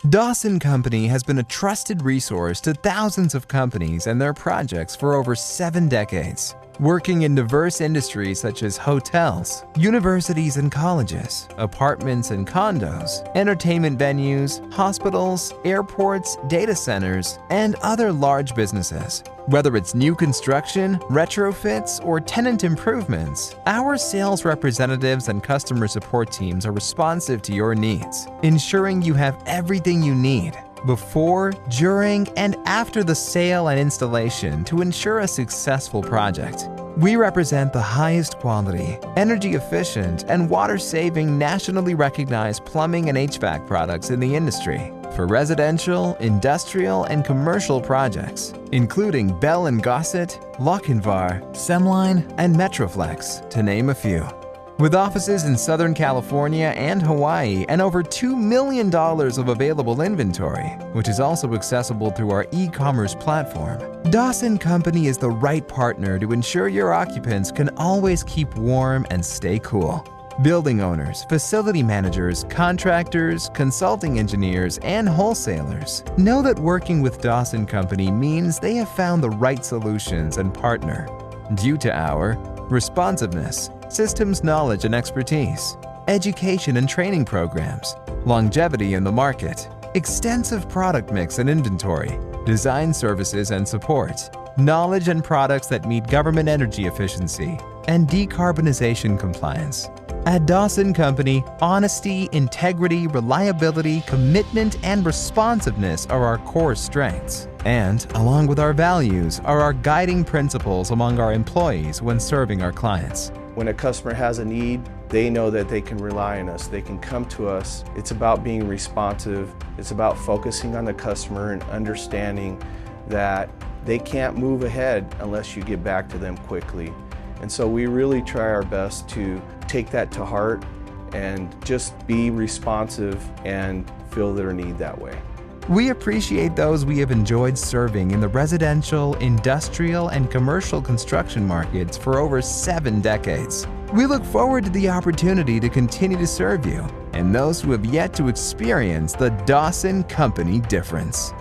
Dawson Company has been a trusted resource to thousands of companies and their projects for over 7 decades. Working in diverse industries such as hotels, universities and colleges, apartments and condos, entertainment venues, hospitals, airports, data centers, and other large businesses. Whether it's new construction, retrofits, or tenant improvements, our sales representatives and customer support teams are responsive to your needs, ensuring you have everything you need before, during, and after the sale and installation to ensure a successful project. We represent the highest quality, energy-efficient, and water-saving nationally recognized plumbing and HVAC products in the industry for residential, industrial, and commercial projects, including Bell & Gossett, Lochinvar, Semline, and Metroflex, to name a few. With offices in Southern California and Hawaii and over $2 million of available inventory, which is also accessible through our e-commerce platform, Dawson Company is the right partner to ensure your occupants can always keep warm and stay cool. Building owners, facility managers, contractors, consulting engineers, and wholesalers know that working with Dawson Company means they have found the right solutions and partner due to our responsiveness, systems knowledge and expertise, education and training programs, longevity in the market, extensive product mix and inventory, design services and support, knowledge and products that meet government energy efficiency, and decarbonization compliance. At Dawson Company, honesty, integrity, reliability, commitment, and responsiveness are our core strengths. And, along with our values, are our guiding principles among our employees when serving our clients. When a customer has a need, they know that they can rely on us. They can come to us. It's about being responsive. It's about focusing on the customer and understanding that they can't move ahead unless you get back to them quickly. And so we really try our best to take that to heart and just be responsive and fill their need that way. We appreciate those we have enjoyed serving in the residential, industrial, and commercial construction markets for over 7 decades. We look forward to the opportunity to continue to serve you and those who have yet to experience the Dawson Company difference.